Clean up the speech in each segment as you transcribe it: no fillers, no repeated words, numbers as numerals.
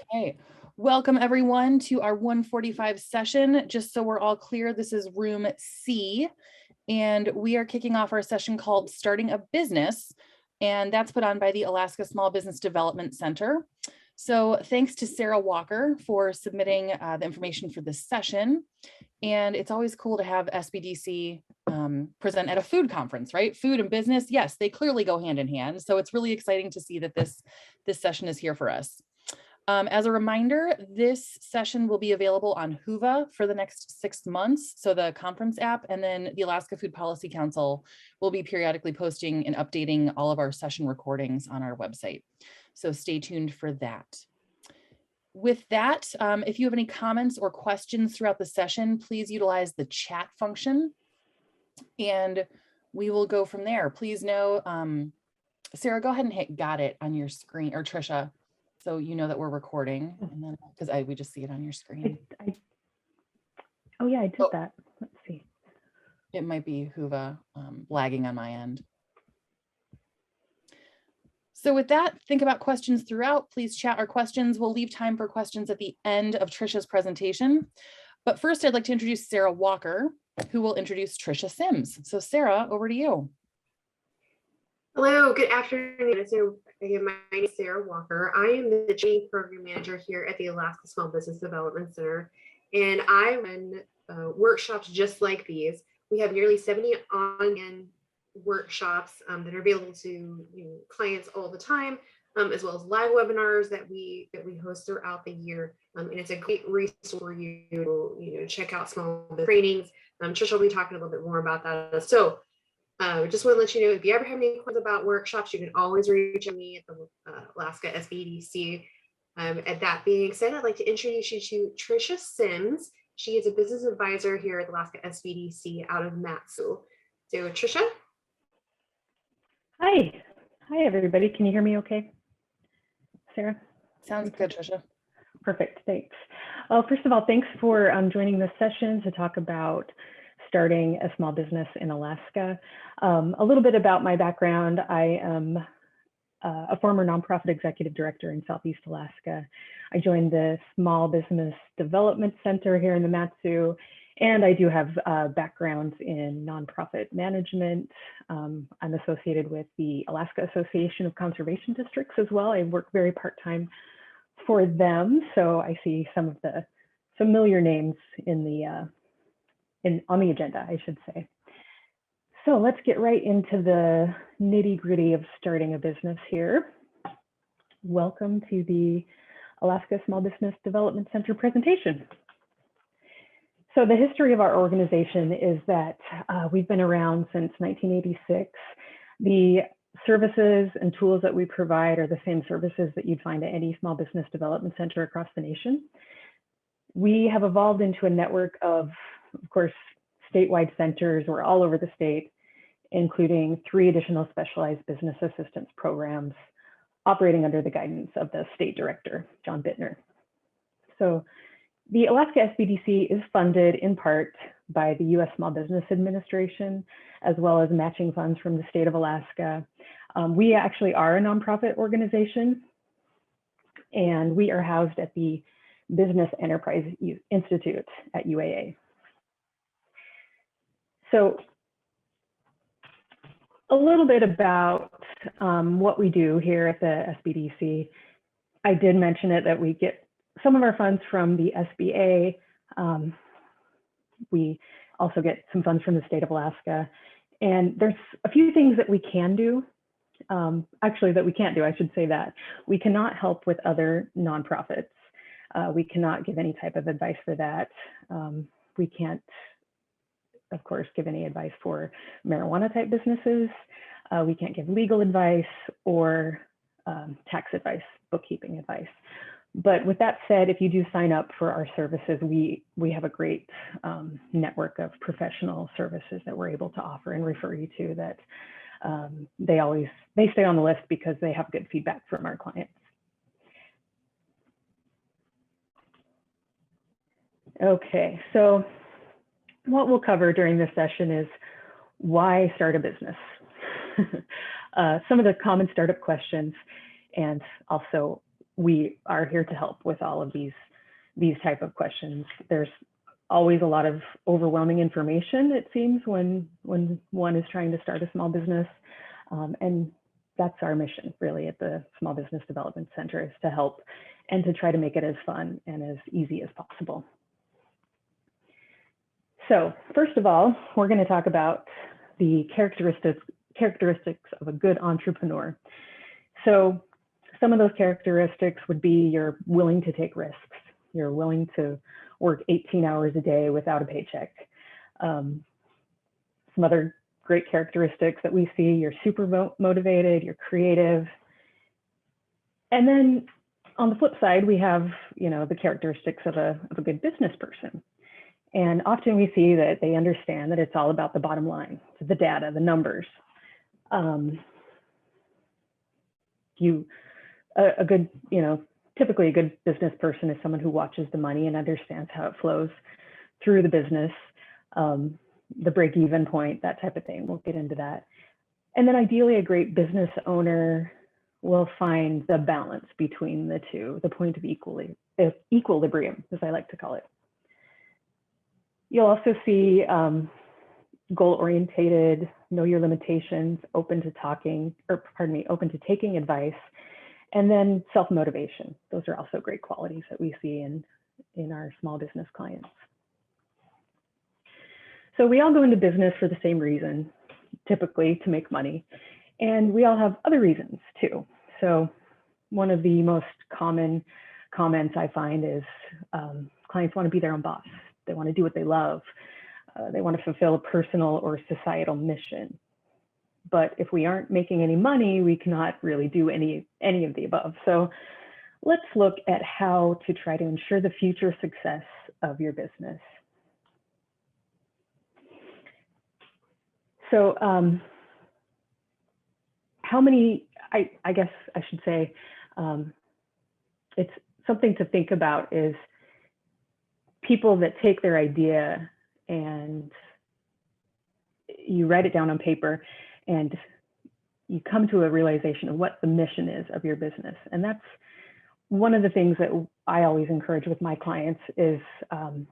Okay, welcome everyone to our 1:45 session. Just so we're all clear, this is room C, and we are kicking off our session called Starting a Business, and that's put on by the Alaska Small Business Development Center. So thanks to Sarah Walker for submitting the information for this session. And it's always cool to have SBDC present at a food conference, right? Food and business, yes, they clearly go hand in hand. So it's really exciting to see that this session is here for us. As a reminder, this session will be available on Whova for the next 6 months, so the conference app, and then the Alaska Food Policy Council will be periodically posting and updating all of our session recordings on our website. So stay tuned for that. With that, if you have any comments or questions throughout the session, please utilize the chat function, and we will go from there. Please know, Sarah, go ahead and hit got it on your screen, or Trisha, so you know that we're recording, and then because we just see it on your screen. Oh yeah, I did that. Let's see. It might be Whova lagging on my end. So with that, think about questions throughout. Please chat our questions. We'll leave time for questions at the end of Trisha's presentation. But first, I'd like to introduce Sarah Walker, who will introduce Trisha Sims. So Sarah, over to you. Hello, good afternoon. So again, my name is Sarah Walker. I am the training program manager here at the Alaska Small Business Development Center, and I run workshops just like these. We have nearly 70 on-and workshops that are available to clients all the time, as well as live webinars that we host throughout the year. And it's a great resource for you to check out small business trainings. Trisha will be talking a little bit more about that. So just want to let you know, if you ever have any questions about workshops, you can always reach me at the Alaska SBDC. And that being said, I'd like to introduce you to Trisha Sims. She is a business advisor here at the Alaska SBDC out of Matsu. So Trisha? Hi everybody. Can you hear me okay? Sarah? Sounds good, Trisha. Perfect, thanks. First of all, thanks for joining this session to talk about starting a small business in Alaska. A little bit about my background. I am a former nonprofit executive director in Southeast Alaska. I joined the Small Business Development Center here in the Matsu, and I do have backgrounds in nonprofit management. I'm associated with the Alaska Association of Conservation Districts as well. I work very part-time for them, so I see some of the familiar names in the on the agenda, I should say. So let's get right into the nitty-gritty of starting a business here. Welcome to the Alaska Small Business Development Center presentation. So the history of our organization is that we've been around since 1986. The services and tools that we provide are the same services that you'd find at any small business development center across the nation. We have evolved into a network of course, statewide centers. We're all over the state, including 3 additional specialized business assistance programs operating under the guidance of the state director, John Bittner. So the Alaska SBDC is funded in part by the U.S. Small Business Administration, as well as matching funds from the state of Alaska. We actually are a nonprofit organization, and we are housed at the Business Enterprise Institute at UAA. So a little bit about what we do here at the SBDC. I did mention it that we get some of our funds from the SBA. We also get some funds from the state of Alaska. And there's a few things that we can do. Actually, that we can't do, I should say that. We cannot help with other nonprofits. We cannot give any type of advice for that. We can't, of course, give any advice for marijuana type businesses. We can't give legal advice or tax advice, bookkeeping advice. But with that said, if you do sign up for our services, we have a great network of professional services that we're able to offer and refer you to that they stay on the list because they have good feedback from our clients. Okay, so what we'll cover during this session is why start a business? Some of the common startup questions, and also we are here to help with all of these type of questions. There's always a lot of overwhelming information, it seems, when one is trying to start a small business. And that's our mission really at the Small Business Development Center, is to help and to try to make it as fun and as easy as possible. So first of all, we're going to talk about the characteristics of a good entrepreneur. So some of those characteristics would be you're willing to take risks. You're willing to work 18 hours a day without a paycheck. Some other great characteristics that we see: you're super motivated, you're creative. And then on the flip side, we have, the characteristics of a good business person. And often we see that they understand that it's all about the bottom line, the data, the numbers. Typically a good business person is someone who watches the money and understands how it flows through the business, the break-even point, that type of thing. We'll get into that. And then ideally a great business owner will find the balance between the two, the point of equilibrium, as I like to call it. You'll also see goal-orientated, know your limitations, open to taking advice, and then self-motivation. Those are also great qualities that we see in our small business clients. So we all go into business for the same reason, typically to make money, and we all have other reasons too. So one of the most common comments I find is clients want to be their own boss. They want to do what they love. They want to fulfill a personal or societal mission. But if we aren't making any money, we cannot really do any of the above. So let's look at how to try to ensure the future success of your business. So I guess I should say, it's something to think about is people that take their idea and you write it down on paper and you come to a realization of what the mission is of your business. And that's one of the things that I always encourage with my clients is to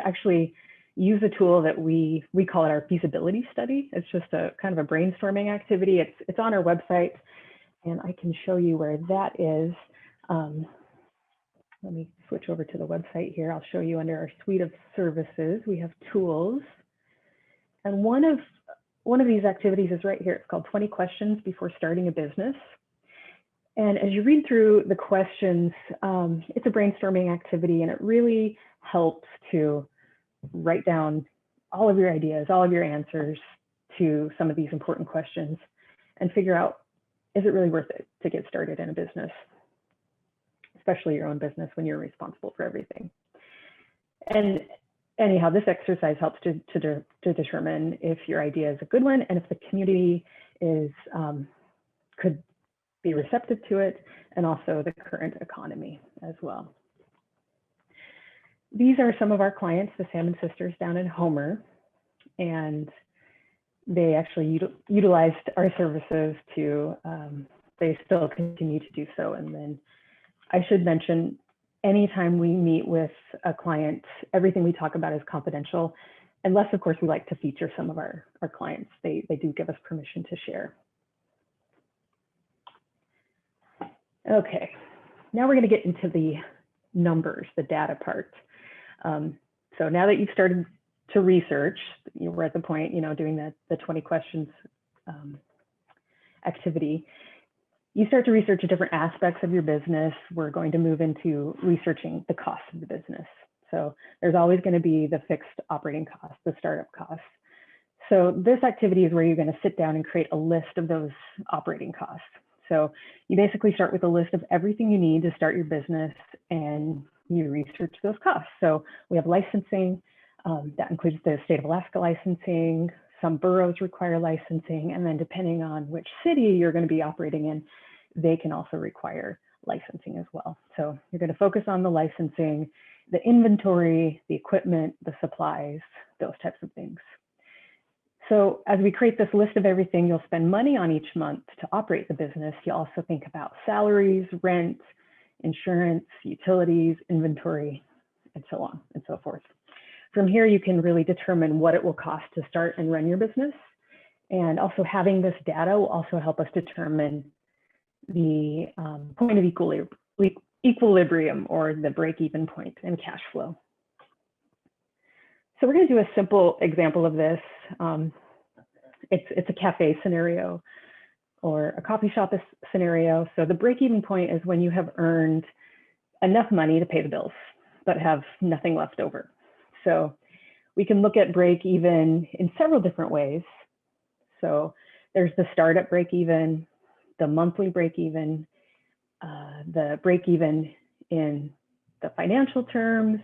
actually use a tool that we call it our Feasibility Study. It's just a kind of a brainstorming activity. It's on our website, and I can show you where that is. Let me switch over to the website here. I'll show you under our suite of services. We have tools. And one of these activities is right here. It's called 20 Questions Before Starting a Business. And as you read through the questions, it's a brainstorming activity, and it really helps to write down all of your ideas, all of your answers to some of these important questions and figure out, is it really worth it to get started in a business? Especially your own business when you're responsible for everything. And anyhow, this exercise helps to determine if your idea is a good one and if the community could be receptive to it, and also the current economy as well. These are some of our clients, the Salmon Sisters down in Homer, and they actually utilized our services to, they still continue to do so. And then I should mention, anytime we meet with a client, everything we talk about is confidential, unless of course we like to feature some of our clients. They do give us permission to share. Okay, now we're going to get into the numbers, the data part. So now that you've started to research, we're at the point, doing the 20 questions activity, you start to research different aspects of your business. We're going to move into researching the cost of the business. So there's always going to be the fixed operating costs, the startup costs. So this activity is where you're going to sit down and create a list of those operating costs. So you basically start with a list of everything you need to start your business, and you research those costs. So we have licensing, that includes the state of Alaska licensing. Some boroughs require licensing, and then depending on which city you're going to be operating in, they can also require licensing as well. So you're going to focus on the licensing, the inventory, the equipment, the supplies, those types of things. So as we create this list of everything you'll spend money on each month to operate the business, you also think about salaries, rent, insurance, utilities, inventory, and so on and so forth. From here, you can really determine what it will cost to start and run your business. And also having this data will also help us determine the point of equilibrium, or the break-even point in cash flow. So we're going to do a simple example of this. It's a cafe scenario or a coffee shop scenario. So the break-even point is when you have earned enough money to pay the bills, but have nothing left over. So we can look at break-even in several different ways. So there's the startup break-even, the monthly break-even, the break-even in the financial terms,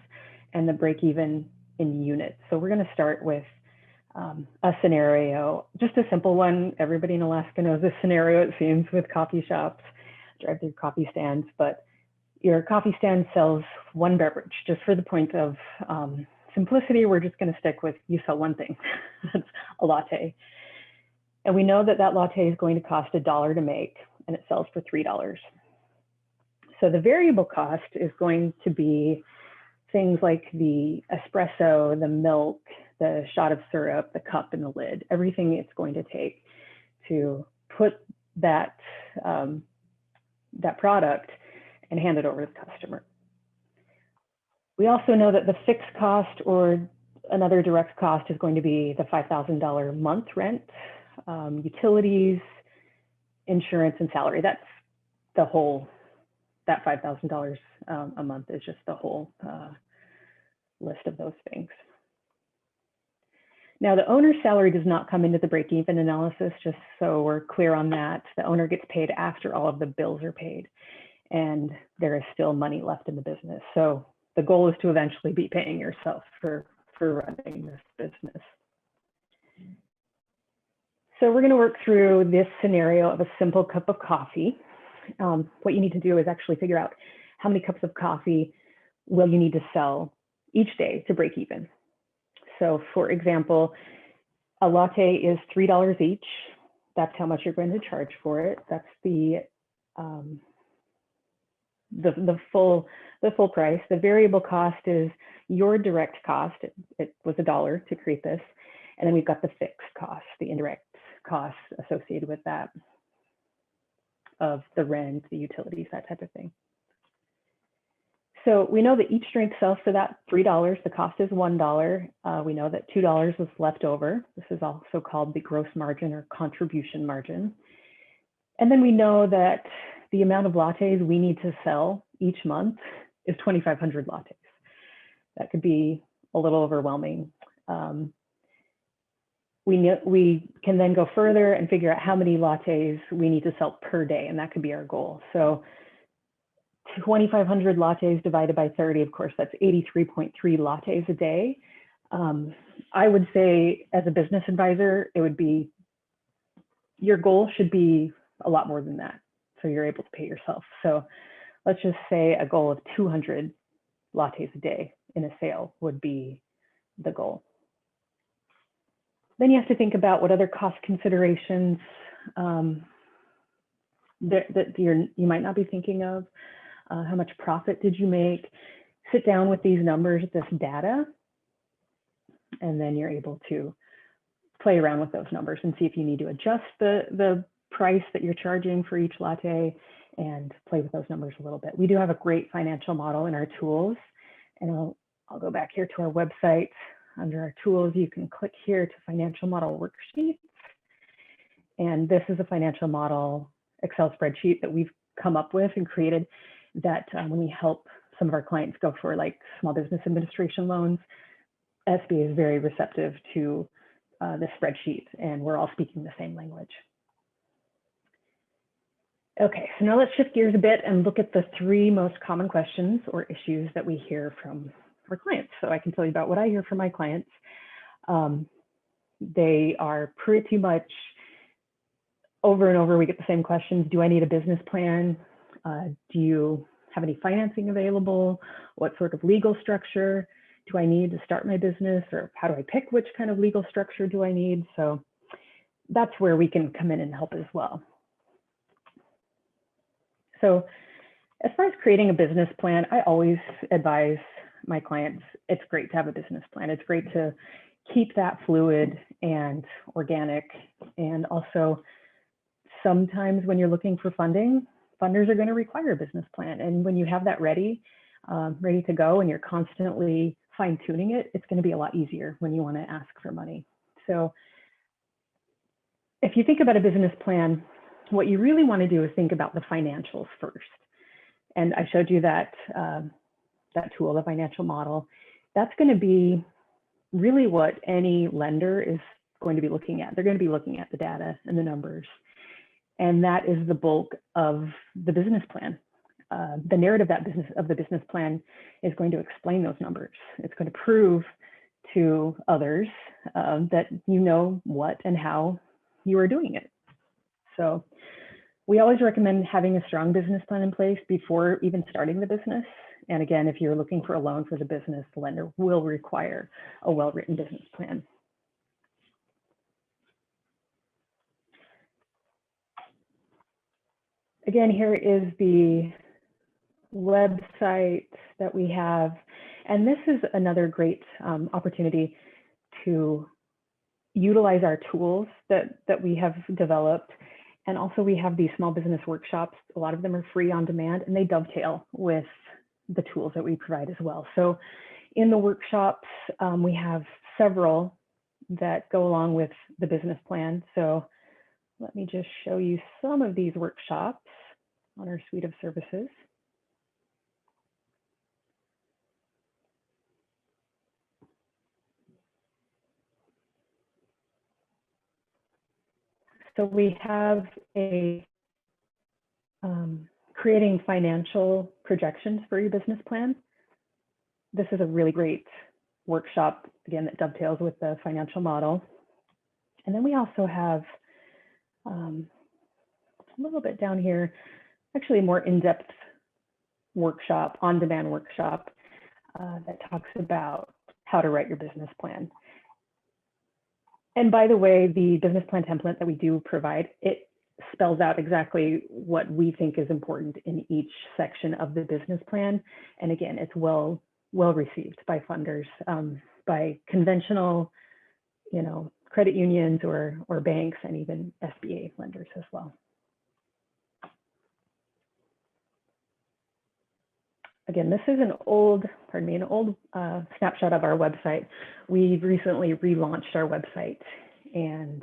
and the break-even in units. So we're going to start with a scenario, just a simple one. Everybody in Alaska knows this scenario, it seems, with coffee shops, drive-through coffee stands, but your coffee stand sells one beverage. Just for the point of simplicity, we're just going to stick with you sell one thing. That's a latte. And we know that that latte is going to cost $1 to make, and it sells for $3. So the variable cost is going to be things like the espresso, the milk, the shot of syrup, the cup, and the lid, everything it's going to take to put that, that product and hand it over to the customer. We also know that the fixed cost, or another direct cost, is going to be the $5,000 month rent, utilities, insurance, and salary. That's the whole, that $5,000 a month is just the whole list of those things. Now, the owner's salary does not come into the break-even analysis, just so we're clear on that. The owner gets paid after all of the bills are paid, and there is still money left in the business. So the goal is to eventually be paying yourself for running this business. So we're going to work through this scenario of a simple cup of coffee. What you need to do is actually figure out how many cups of coffee will you need to sell each day to break even. So for example, a latte is $3 each. That's how much you're going to charge for it. That's the full price. The variable cost is your direct cost. It was $1 to create this. And then we've got the fixed cost, the indirect costs associated with that, of the rent, the utilities, that type of thing. So we know that each drink sells for that $3. The cost is $1. We know that $2 was left over. This is also called the gross margin or contribution margin. And then we know that the amount of lattes we need to sell each month is 2,500 lattes. That could be a little overwhelming. We can then go further and figure out how many lattes we need to sell per day, and that could be our goal. So 2,500 lattes divided by 30, of course, that's 83.3 lattes a day. I would say, as a business advisor, it would be, your goal should be a lot more than that, so you're able to pay yourself. So let's just say a goal of 200 lattes a day in a sale would be the goal. Then you have to think about what other cost considerations that you might not be thinking of. How much profit did you make? Sit down with these numbers, this data, and then you're able to play around with those numbers and see if you need to adjust the price that you're charging for each latte, and play with those numbers a little bit. We do have a great financial model in our tools, and I'll go back here to our website. Under our tools, you can click here to financial model worksheets. And this is a financial model Excel spreadsheet that we've come up with and created that when we help some of our clients go for like small business administration loans, SBA is very receptive to this spreadsheet, and we're all speaking the same language. Okay, so now let's shift gears a bit and look at the 3 most common questions or issues that we hear from our clients. So I can tell you about what I hear from my clients. They are pretty much over and over, we get the same questions. Do I need a business plan? Do you have any financing available? What sort of legal structure do I need to start my business? Or how do I pick which kind of legal structure do I need? So that's where we can come in and help as well. So as far as creating a business plan, I always advise my clients, it's great to have a business plan. It's great to keep that fluid and organic. And also, sometimes when you're looking for funding, funders are going to require a business plan. And when you have that ready to go and you're constantly fine tuning it, it's going to be a lot easier when you want to ask for money. So if you think about a business plan, what you really want to do is think about the financials first. And I showed you that, that tool, the financial model. That's going to be really what any lender is going to be looking at. They're going to be looking at the data and the numbers. And that is the bulk of the business plan. The narrative of the business plan is going to explain those numbers. It's going to prove to others that you know what and how you are doing it. So we always recommend having a strong business plan in place before even starting the business. And again, if you're looking for a loan for the business, the lender will require a well-written business plan. Again, here is the website that we have. And this is another great opportunity to utilize our tools that we have developed. And also we have these small business workshops. A lot of them are free on demand, and they dovetail with the tools that we provide as well. So in the workshops, we have several that go along with the business plan. So let me just show you some of these workshops on our suite of services. So we have a creating financial projections for your business plan. This is a really great workshop, again, that dovetails with the financial model. And then we also have a little bit down here, actually a more in-depth workshop, on-demand workshop that talks about how to write your business plan. And by the way, the business plan template that we do provide, it spells out exactly what we think is important in each section of the business plan. And again, it's well received by funders, by conventional, credit unions or banks, and even SBA lenders as well. Again, this is an old snapshot of our website. We've recently relaunched our website, and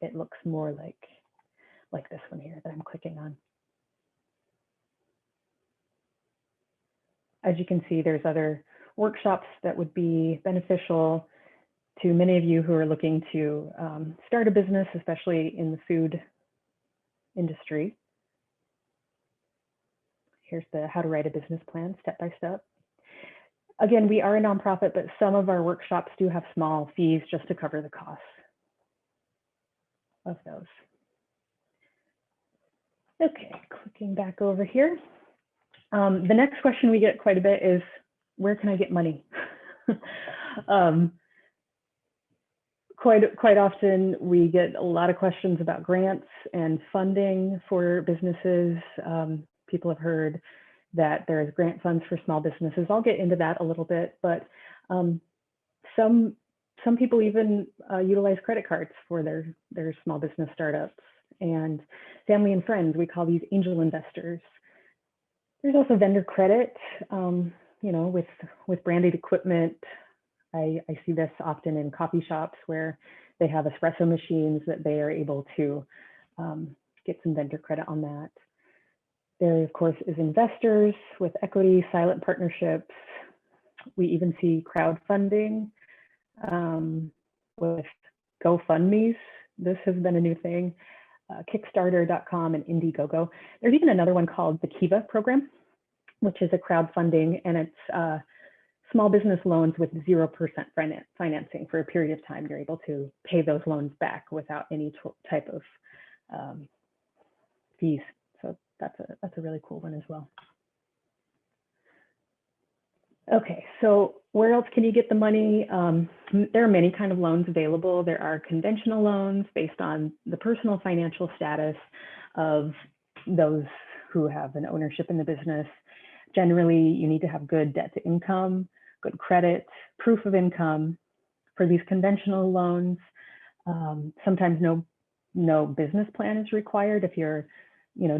it looks more like this one here that I'm clicking on. As you can see, there's other workshops that would be beneficial to many of you who are looking to start a business, especially in the food industry. Here's the how to write a business plan step by step. Again, we are a nonprofit, but some of our workshops do have small fees just to cover the costs of those. Okay, clicking back over here. The next question we get quite a bit is, where can I get money? Quite often we get a lot of questions about grants and funding for businesses. People have heard that there's grant funds for small businesses. I'll get into that a little bit, but some people even utilize credit cards for their small business startups, and family and friends. We call these angel investors. There's also vendor credit, with branded equipment. I see this often in coffee shops where they have espresso machines that they are able to get some vendor credit on that. There, of course, is investors with equity, silent partnerships. We even see crowdfunding with GoFundMe's. This has been a new thing. Kickstarter.com and Indiegogo. There's even another one called the Kiva program, which is a crowdfunding, and it's small business loans with 0% financing for a period of time. You're able to pay those loans back without any type of fees. So that's a really cool one as well. Okay, so where else can you get the money? There are many kind of loans available. There are conventional loans based on the personal financial status of those who have an ownership in the business. Generally, you need to have good debt to income, good credit, proof of income. For these conventional loans, sometimes no business plan is required. If you're,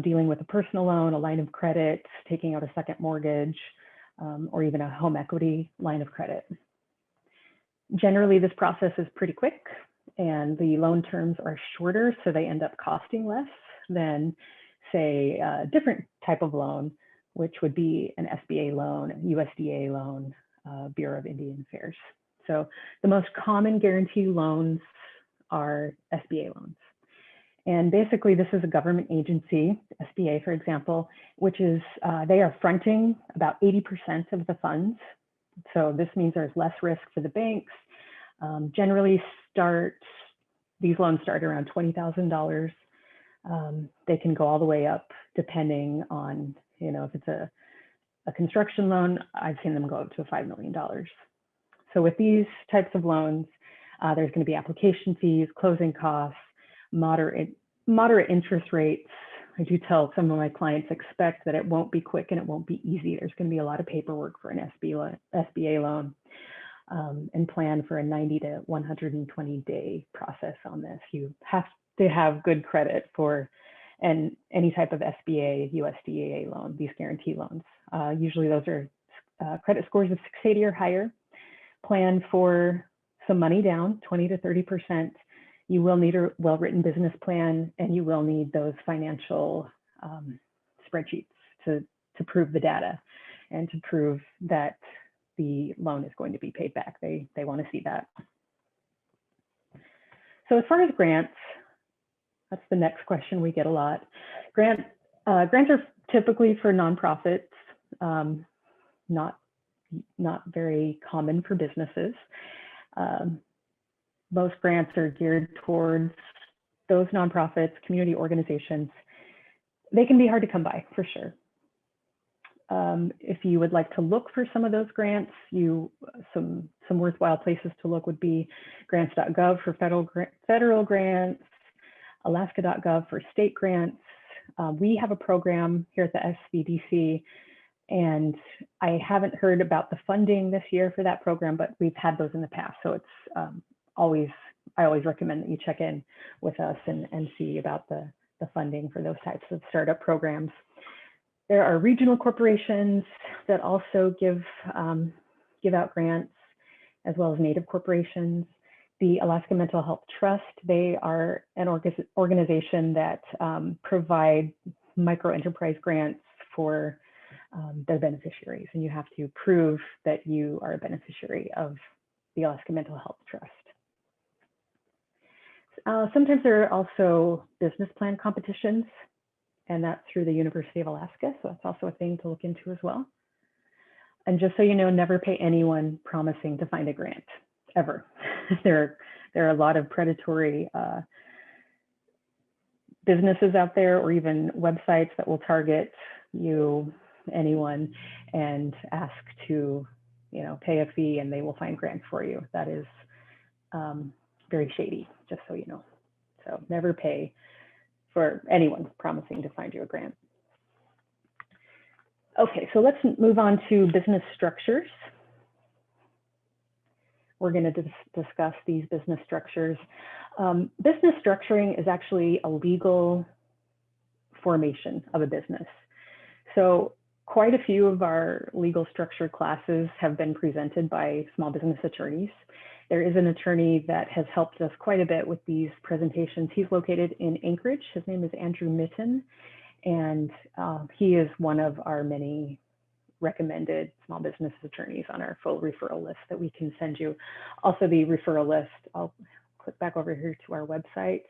dealing with a personal loan, a line of credit, taking out a second mortgage, or even a home equity line of credit. Generally, this process is pretty quick, and the loan terms are shorter, so they end up costing less than, say, a different type of loan, which would be an SBA loan, USDA loan, Bureau of Indian Affairs. So the most common guarantee loans are SBA loans. And basically, this is a government agency, SBA, for example, which is, they are fronting about 80% of the funds. So this means there's less risk for the banks. Generally these loans start around $20,000. They can go all the way up depending on, if it's a construction loan, I've seen them go up to $5 million. So with these types of loans, there's going to be application fees, closing costs, moderate interest rates. I do tell some of my clients expect that it won't be quick and it won't be easy. There's going to be a lot of paperwork for an SBA loan, and plan for a 90 to 120 day process on this. You have to have good credit for any type of SBA, USDA loan, these guarantee loans. Usually those are credit scores of 680 or higher. Plan for some money down, 20 to 30%. You will need a well-written business plan, and you will need those financial spreadsheets to prove the data and to prove that the loan is going to be paid back. They want to see that. So as far as grants, that's the next question we get a lot. Grants are typically for nonprofits, not very common for businesses. Most grants are geared towards those nonprofits, community organizations. They can be hard to come by, for sure. If you would like to look for some of those grants, some worthwhile places to look would be grants.gov for federal grants, alaska.gov for state grants. We have a program here at the SBDC, and I haven't heard about the funding this year for that program, but we've had those in the past. So it's I always recommend that you check in with us and see about the funding for those types of startup programs. There are regional corporations that also give out grants, as well as Native corporations. The Alaska Mental Health Trust, they are an organization that provide micro-enterprise grants for their beneficiaries, and you have to prove that you are a beneficiary of the Alaska Mental Health Trust. Sometimes there are also business plan competitions, and that's through the University of Alaska, so that's also a thing to look into as well. And just so you know, never pay anyone promising to find a grant, ever. There are a lot of predatory businesses out there, or even websites that will target anyone, and ask to, pay a fee, and they will find grants for you. That is very shady, just so you know. So never pay for anyone promising to find you a grant. Okay, so let's move on to business structures. We're going to discuss these business structures. Business structuring is actually a legal formation of a business. So quite a few of our legal structure classes have been presented by small business attorneys. There is an attorney that has helped us quite a bit with these presentations. He's located in Anchorage. His name is Andrew Mitten, and he is one of our many recommended small business attorneys on our full referral list that we can send you. Also, the referral list, I'll click back over here to our website,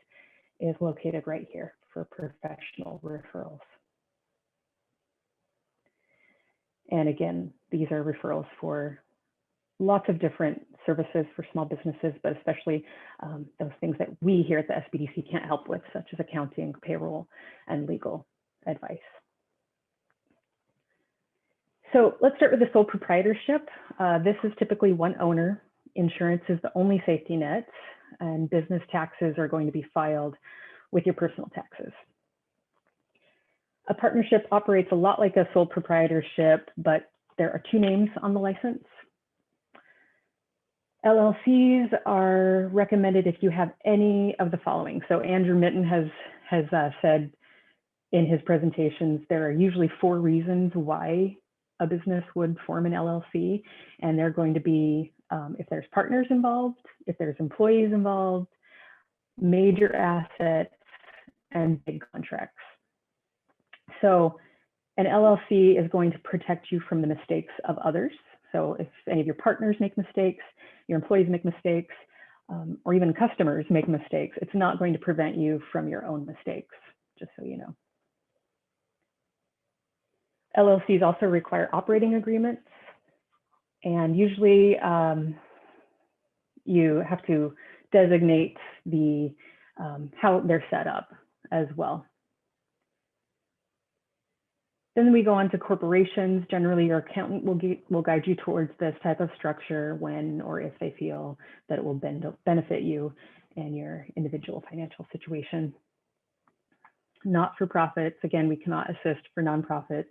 is located right here for professional referrals. And again, these are referrals for lots of different services for small businesses, but especially those things that we here at the SBDC can't help with, such as accounting, payroll, and legal advice. So let's start with the sole proprietorship. This is typically one owner. Insurance is the only safety net, and business taxes are going to be filed with your personal taxes. A partnership operates a lot like a sole proprietorship, but there are two names on the license. LLCs are recommended if you have any of the following. So Andrew Mitten has said in his presentations, there are usually 4 reasons why a business would form an LLC, and they're going to be if there's partners involved, if there's employees involved, major assets, and big contracts. So an LLC is going to protect you from the mistakes of others. So if any of your partners make mistakes, your employees make mistakes, or even customers make mistakes, it's not going to prevent you from your own mistakes, just so you know. LLCs also require operating agreements, and usually you have to designate the how they're set up as well. Then we go on to corporations. Generally, your accountant will guide you towards this type of structure when or if they feel that it will benefit you and your individual financial situation. Not-for-profits, again, we cannot assist for nonprofits,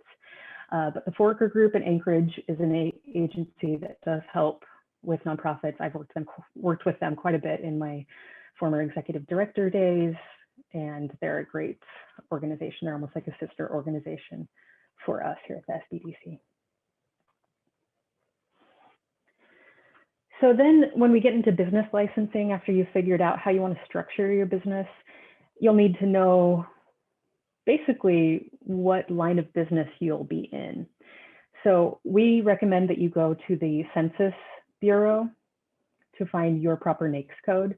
but the Foraker Group in Anchorage is an agency that does help with nonprofits. I've worked with them quite a bit in my former executive director days, and they're a great organization. They're almost like a sister organization for us here at the SBDC. So then when we get into business licensing, after you've figured out how you want to structure your business, you'll need to know basically what line of business you'll be in. So we recommend that you go to the Census Bureau to find your proper NAICS code.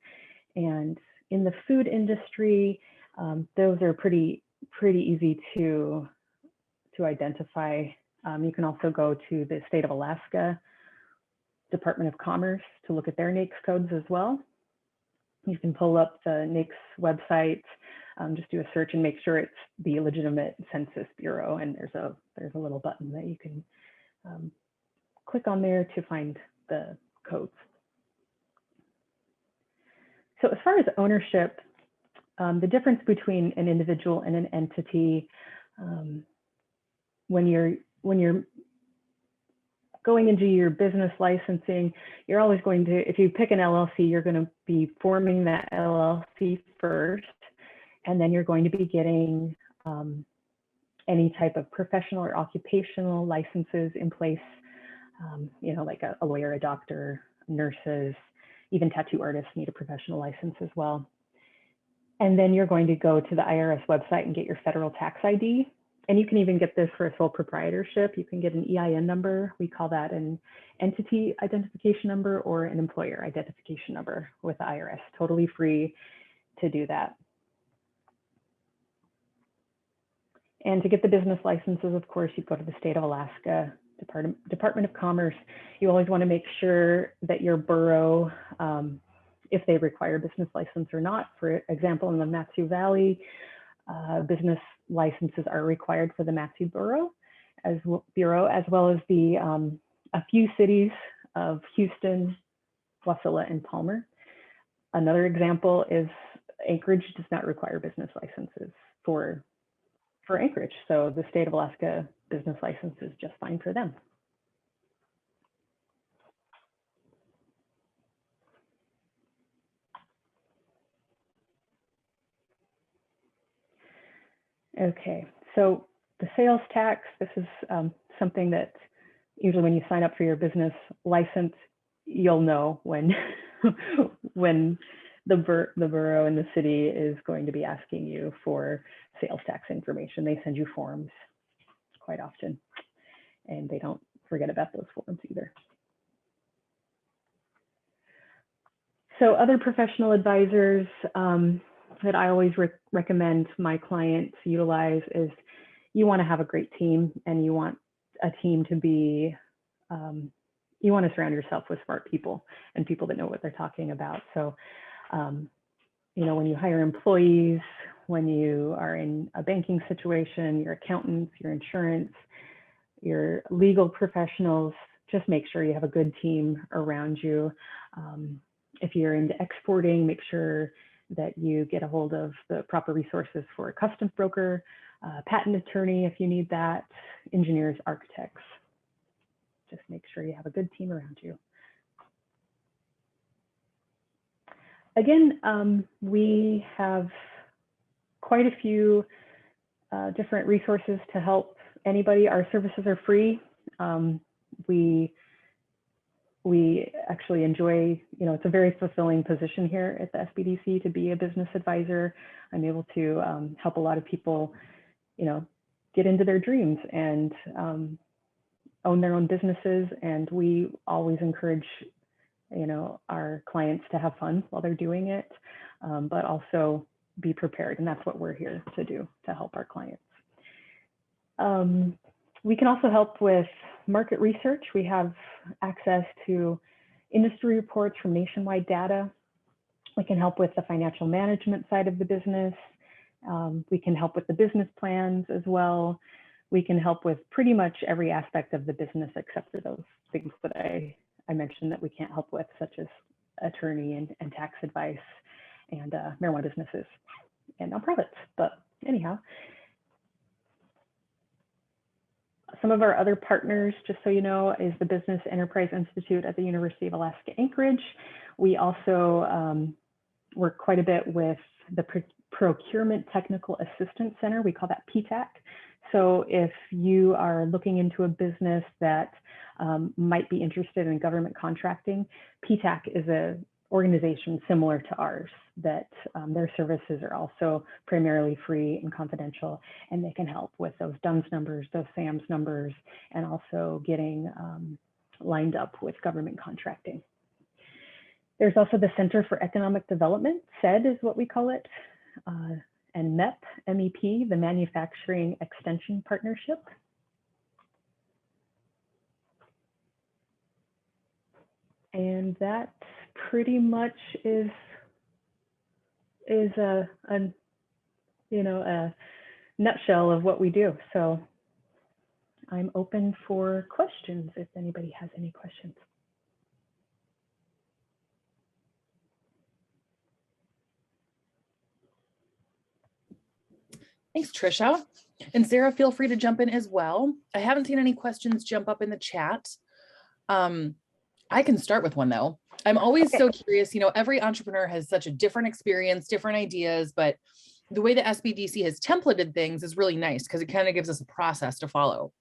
And in the food industry, those are pretty easy to identify. You can also go to the state of Alaska Department of Commerce to look at their NAICS codes as well. You can pull up the NAICS website, just do a search and make sure it's the legitimate Census Bureau, and there's a little button that you can click on there to find the codes. So as far as ownership, the difference between an individual and an entity, when you're going into your business licensing, you're always going to, if you pick an LLC, you're going to be forming that LLC first, and then you're going to be getting any type of professional or occupational licenses in place, you know, like a lawyer, a doctor, nurses, even tattoo artists need a professional license as well. And then you're going to go to the IRS website and get your federal tax ID. And you can even get this for a sole proprietorship. You can get an EIN number. We call that an entity identification number or an employer identification number with the IRS. Totally free to do that. And to get the business licenses, of course, you go to the state of Alaska Department of Commerce. You always want to make sure that your borough, if they require a business license or not. For example, in the Matsu Valley, business licenses are required for the Matsu Bureau, as well as the a few cities of Houston, Wasilla, and Palmer. Another example is Anchorage does not require business licenses for Anchorage, so the state of Alaska business license is just fine for them. Okay, so the sales tax, this is something that usually when you sign up for your business license, you'll know when when the borough and the city is going to be asking you for sales tax information. They send you forms quite often, and they don't forget about those forms either. So other professional advisors that I always recommend my clients utilize is, you want to have a great team, and you want a team to be, you want to surround yourself with smart people and people that know what they're talking about. So, you know, when you hire employees, when you are in a banking situation, your accountants, your insurance, your legal professionals, just make sure you have a good team around you. If you're into exporting, make sure that you get a hold of the proper resources for a customs broker, patent attorney if you need that, engineers, architects. Just make sure you have a good team around you. Again, we have quite a few different resources to help anybody. Our services are free. We actually enjoy, you know, it's a very fulfilling position here at the SBDC to be a business advisor. I'm able to help a lot of people, you know, get into their dreams and own their own businesses. And we always encourage, you know, our clients to have fun while they're doing it, but also be prepared. And that's what we're here to do, to help our clients. We can also help with market research. We have access to industry reports from nationwide data. We can help with the financial management side of the business. We can help with the business plans as well. We can help with pretty much every aspect of the business except for those things that I mentioned that we can't help with, such as attorney and tax advice and marijuana businesses and nonprofits. But anyhow, some of our other partners, just so you know, is the Business Enterprise Institute at the University of Alaska Anchorage. We also work quite a bit with the Procurement Technical Assistance Center. We call that PTAC. So if you are looking into a business that might be interested in government contracting, PTAC is an organization similar to ours that their services are also primarily free and confidential, and they can help with those DUNS numbers, those SAMS numbers, and also getting lined up with government contracting. There's also the Center for Economic Development, CED is what we call it, and MEP, MEP, the Manufacturing Extension Partnership. And that pretty much is a nutshell of what we do. So I'm open for questions if anybody has any questions. Thanks, Trisha. And Sarah, feel free to jump in as well. I haven't seen any questions jump up in the chat. I can start with one though. I'm always so curious, you know, every entrepreneur has such a different experience, different ideas, but the way the SBDC has templated things is really nice because it kind of gives us a process to follow.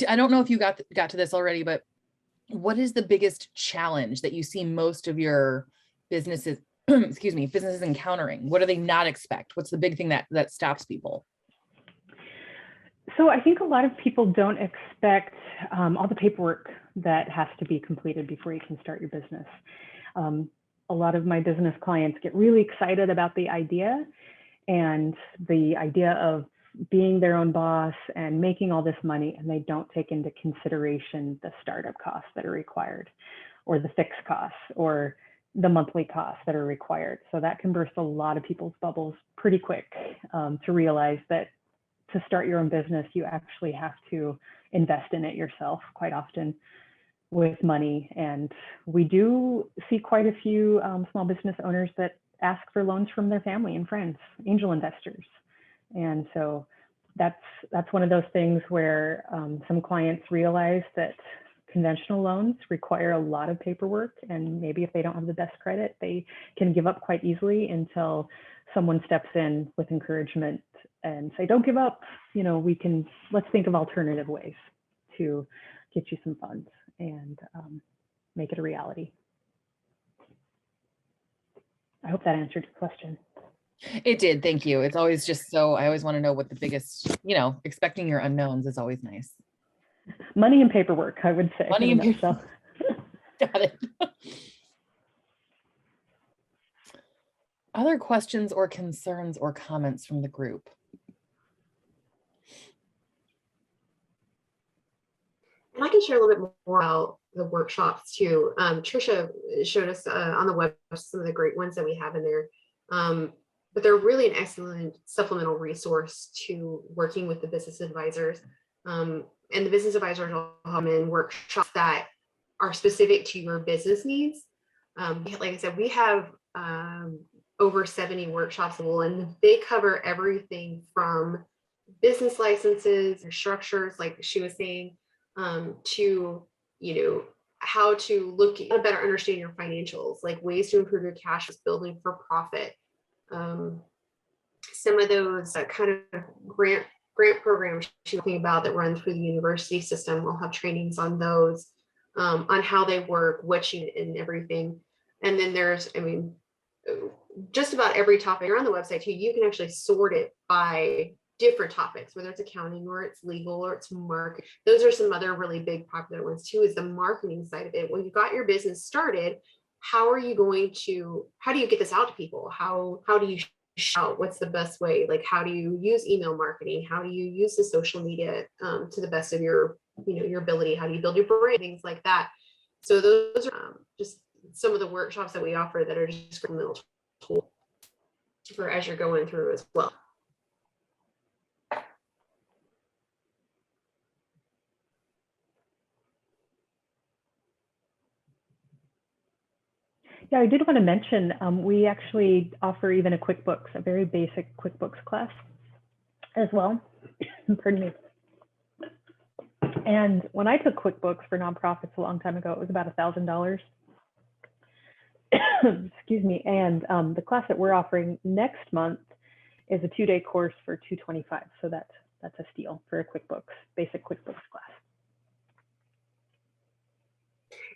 I don't know if you got to this already, but what is the biggest challenge that you see most of your businesses, excuse me, businesses encountering? What do they not expect? What's the big thing that stops people? So I think a lot of people don't expect all the paperwork that has to be completed before you can start your business. A lot of my business clients get really excited about the idea of being their own boss and making all this money, and they don't take into consideration the startup costs that are required, or the fixed costs, or the monthly costs that are required. So that can burst a lot of people's bubbles pretty quick, to realize that to start your own business, you actually have to invest in it yourself quite often with money. And we do see quite a few small business owners that ask for loans from their family and friends, angel investors. And so that's one of those things where some clients realize that conventional loans require a lot of paperwork, and maybe if they don't have the best credit, they can give up quite easily until someone steps in with encouragement and say, don't give up, you know, let's think of alternative ways to get you some funds and make it a reality. I hope that answered your question. It did. Thank you. It's always just so, I always want to know what the biggest, expecting your unknowns is always nice. Money and paperwork, I would say. Money in and a nutshell. Got it. Other questions or concerns or comments from the group? And I can share a little bit more about the workshops too. Trisha showed us on the web some of the great ones that we have in there. But they're really an excellent supplemental resource to working with the business advisors. And the business advisors will come in workshops that are specific to your business needs. Like I said, we have over 70 workshops, and they cover everything from business licenses or structures, like she was saying, to how to look at better understand your financials, like ways to improve your cash flow, building for profit. Some of those kind of grant programs she's talking about that run through the university system, we'll have trainings on those, on how they work, what you and everything. And then there's, just about every topic around the website too. You can actually sort it by different topics, whether it's accounting or it's legal or it's market. Those are some other really big popular ones too, is the marketing side of it. When you got your business started, how do you get this out to people? How do you shout? What's the best way? Like, how do you use email marketing? How do you use the social media to the best of your ability? How do you build your brand? Things like that. So those are just some of the workshops that we offer that are just a little tool for as you're going through as well. Yeah, I did want to mention, we actually offer even a very basic QuickBooks class as well. Pardon me. And when I took QuickBooks for nonprofits a long time ago, it was about $1,000. Excuse me. And the class that we're offering next month is a 2-day course for $225. So that's a steal for a basic QuickBooks class.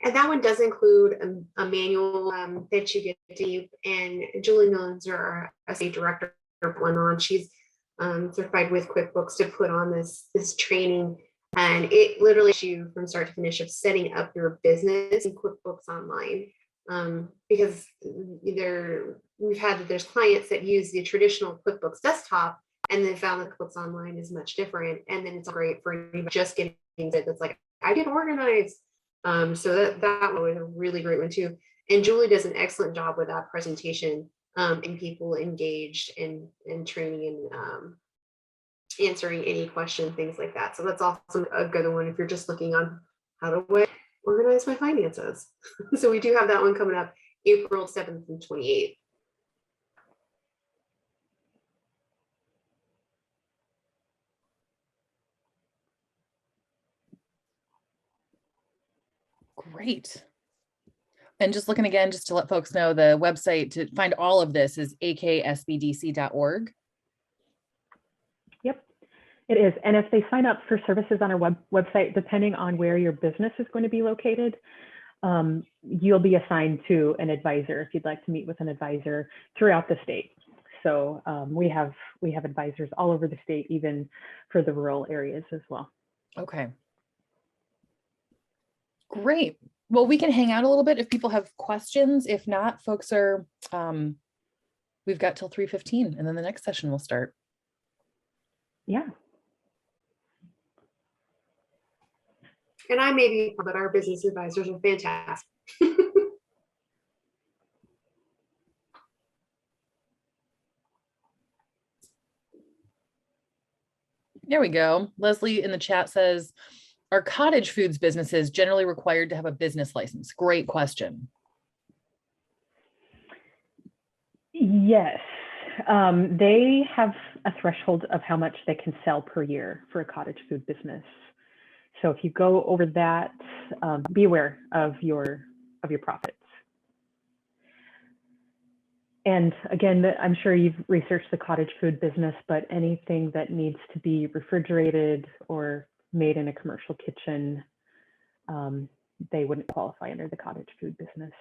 And that one does include a manual that you get to, and Julie Millens, our SA director, went on. She's certified with QuickBooks to put on this training, and it literally shows you from start to finish of setting up your business in QuickBooks Online. Because there's clients that use the traditional QuickBooks desktop, and they found that QuickBooks Online is much different, and then it's great for anybody just getting things that's like, I get organized. So that one was a really great one too. And Julie does an excellent job with that presentation, and people engaged in training and answering any question, things like that. So that's also a good one if you're just looking on how to organize my finances. So we do have that one coming up April 7th and 28th. Great. And just looking again, just to let folks know, the website to find all of this is aksbdc.org. Yep, it is. And if they sign up for services on our website, depending on where your business is going to be located, you'll be assigned to an advisor if you'd like to meet with an advisor throughout the state. So we have advisors all over the state, even for the rural areas as well. Okay. Great. Well, we can hang out a little bit if people have questions. If not, folks are, we've got till 3:15 and then the next session will start. Yeah. And I may be, but our business advisors are fantastic. There we go. Leslie in the chat says, are cottage foods businesses generally required to have a business license? Great question. Yes, they have a threshold of how much they can sell per year for a cottage food business. So if you go over that, be aware of your profits. And again, I'm sure you've researched the cottage food business, but anything that needs to be refrigerated or made in a commercial kitchen, they wouldn't qualify under the cottage food business.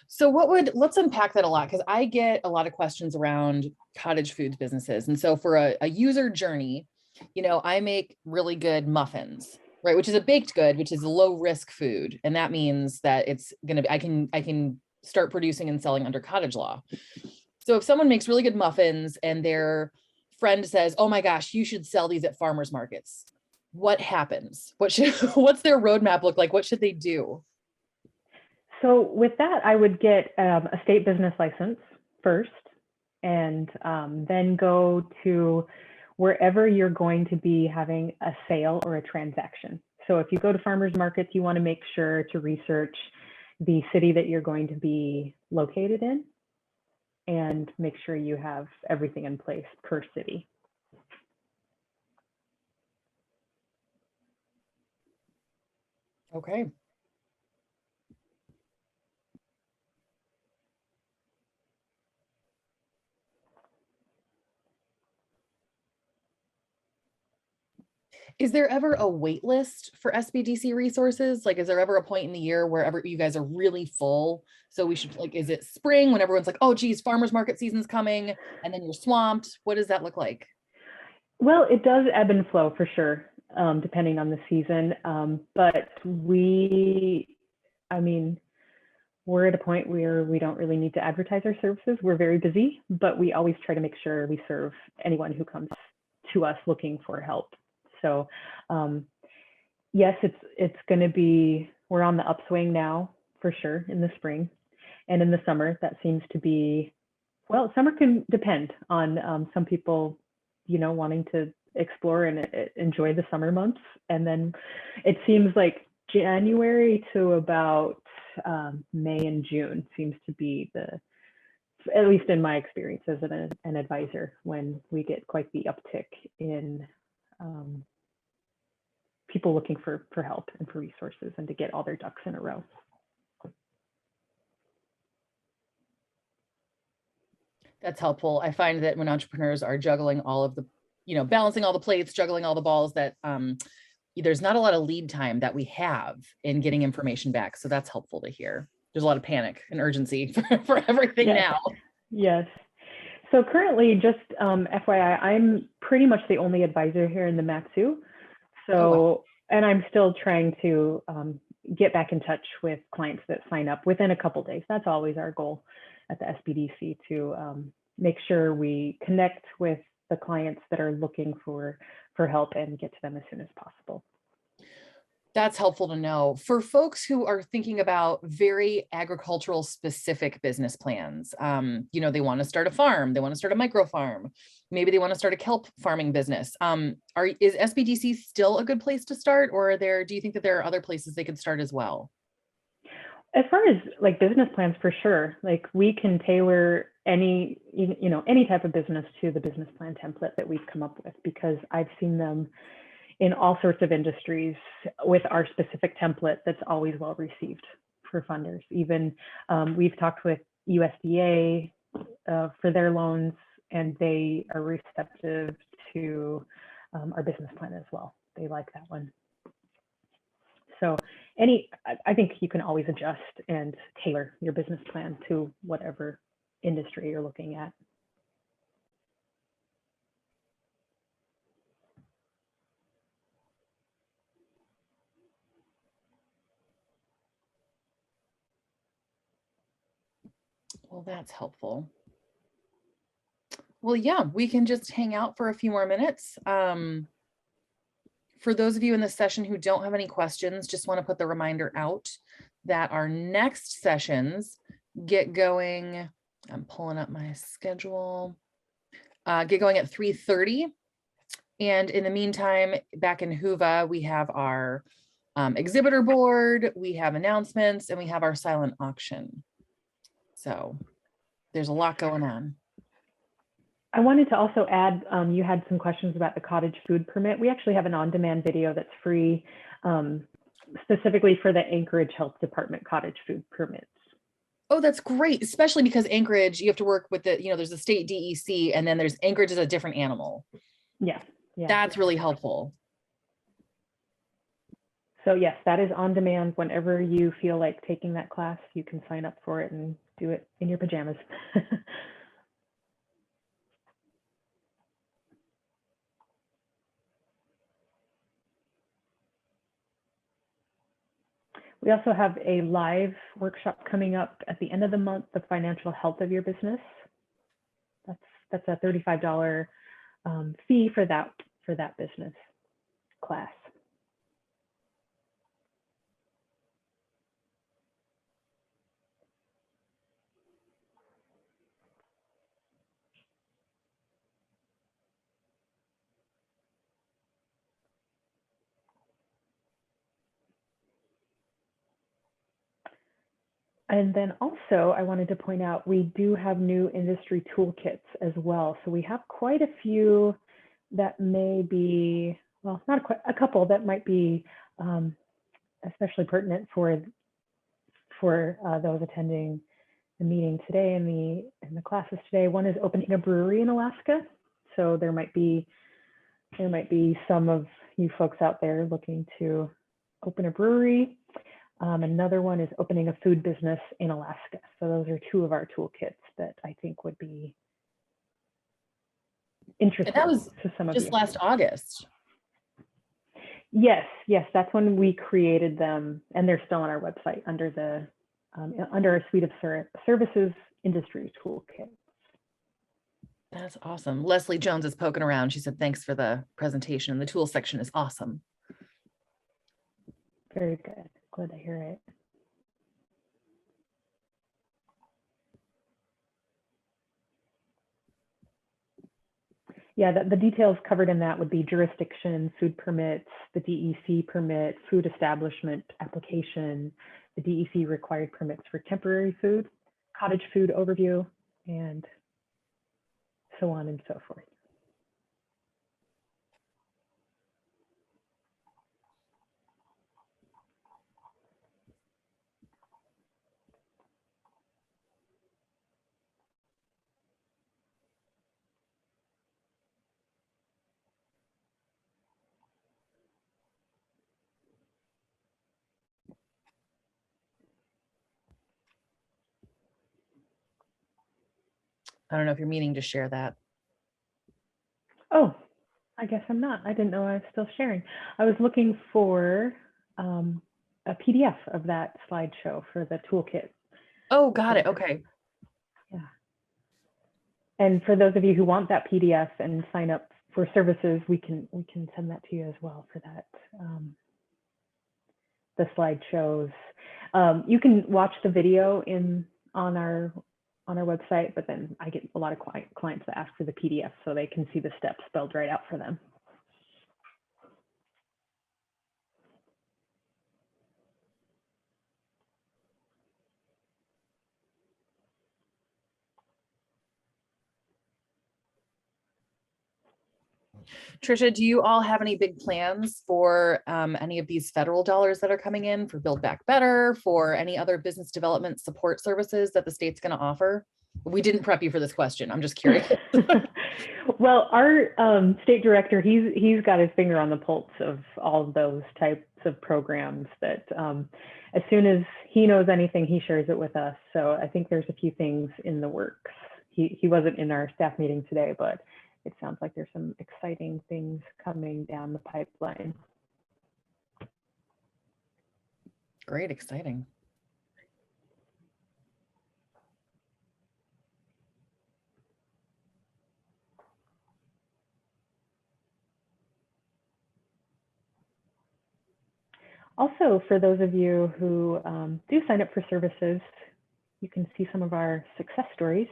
So let's unpack that a lot, because I get a lot of questions around cottage foods businesses. And so for a user journey, I make really good muffins, right? Which is a baked good, which is a low risk food. And that means that it's going to be, I can start producing and selling under cottage law. So if someone makes really good muffins and their friend says, oh my gosh, you should sell these at farmers markets, what happens? What's their roadmap look like? What should they do? So with that, I would get a state business license first, and then go to wherever you're going to be having a sale or a transaction. So if you go to farmers markets, you want to make sure to research the city that you're going to be located in and make sure you have everything in place per city. Okay. Is there ever a wait list for SBDC resources? Like, is there ever a point in the year where you guys are really full? So we should, like, is it spring when everyone's like, oh geez, farmers market season's coming, and then you're swamped? What does that look like? Well, it does ebb and flow for sure, depending on the season. But we're at a point where we don't really need to advertise our services. We're very busy, but we always try to make sure we serve anyone who comes to us looking for help. So yes, it's going to be, we're on the upswing now for sure in the spring, and in the summer that seems to be, well, summer can depend on some people, wanting to explore and enjoy the summer months. And then it seems like January to about May and June seems to be at least in my experience as an advisor, when we get quite the uptick in people looking for help and for resources and to get all their ducks in a row. That's helpful. I find that when entrepreneurs are juggling all of the, balancing all the plates, juggling all the balls, that there's not a lot of lead time that we have in getting information back. So that's helpful to hear. There's a lot of panic and urgency for everything now. Yes. So currently, just FYI, I'm pretty much the only advisor here in the Matsu. So, oh, wow. And I'm still trying to get back in touch with clients that sign up within a couple days. That's always our goal at the SBDC, to make sure we connect with the clients that are looking for help and get to them as soon as possible. That's helpful to know. For folks who are thinking about very agricultural specific business plans, they want to start a farm, they want to start a micro farm, maybe they want to start a kelp farming business. Is SBDC still a good place to start, or do you think that there are other places they could start as well? As far as like business plans, for sure, like we can tailor any type of business to the business plan template that we've come up with, because I've seen them in all sorts of industries with our specific template that's always well received for funders. Even we've talked with USDA for their loans, and they are receptive to our business plan as well. They like that one. So I think you can always adjust and tailor your business plan to whatever industry you're looking at. Well, that's helpful. Well, yeah, we can just hang out for a few more minutes. For those of you in this session who don't have any questions, just want to put the reminder out that our next sessions get going. I'm pulling up my schedule. Get going at 3:30. And in the meantime, back in Hoover, we have our exhibitor board, we have announcements, and we have our silent auction. So there's a lot going on. I wanted to also add, you had some questions about the cottage food permit. We actually have an on-demand video that's free, specifically for the Anchorage Health Department cottage food permits. Oh, that's great, especially because Anchorage, you have to work with there's a state DEC, and then there's Anchorage is a different animal. Yeah. That's really helpful. So yes, that is on demand. Whenever you feel like taking that class, you can sign up for it and do it in your pajamas. We also have a live workshop coming up at the end of the month, the financial health of your business. That's a $35 fee for that business class. And then also, I wanted to point out, we do have new industry toolkits as well. So we have quite a few that may be, well, not quite, a couple that might be especially pertinent for those attending the meeting today and the classes today. One is opening a brewery in Alaska. So there might be some of you folks out there looking to open a brewery. Another one is opening a food business in Alaska. So those are two of our toolkits that I think would be interesting And that was to some of just you. last August. Yes, that's when we created them, and they're still on our website under our suite of services industry toolkit. That's awesome. Leslie Jones is poking around. She said, thanks for the presentation. The tool section is awesome. Very good. Glad to hear it. Yeah, the details covered in that would be jurisdiction, food permits, the DEC permit, food establishment application, the DEC required permits for temporary food, cottage food overview, and so on and so forth. I don't know if you're meaning to share that. Oh, I guess I'm not. I didn't know I was still sharing. I was looking for a PDF of that slideshow for the toolkit. Oh, got it. Okay. Yeah. And for those of you who want that PDF and sign up for services, we can send that to you as well for that. The slideshows. You can watch the video on our website, but then I get a lot of clients that ask for the PDF so they can see the steps spelled right out for them. Trisha, do you all have any big plans for any of these federal dollars that are coming in for Build Back Better, for any other business development support services that the state's going to offer? We didn't prep you for this question. I'm just curious. Well, our state director, he's got his finger on the pulse of all of those types of programs that as soon as he knows anything, he shares it with us. So I think there's a few things in the works. He wasn't in our staff meeting today, but it sounds like there's some exciting things coming down the pipeline. Great, exciting. Also, for those of you who do sign up for services, you can see some of our success stories.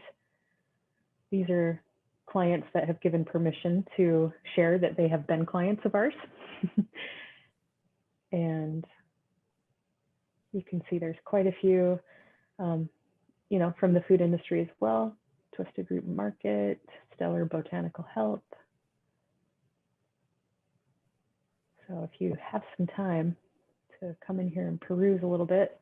These are clients that have given permission to share that they have been clients of ours. And you can see there's quite a few, you know, from the food industry as well. Twisted Root Market, Stellar Botanical Health. So if you have some time to come in here and peruse a little bit,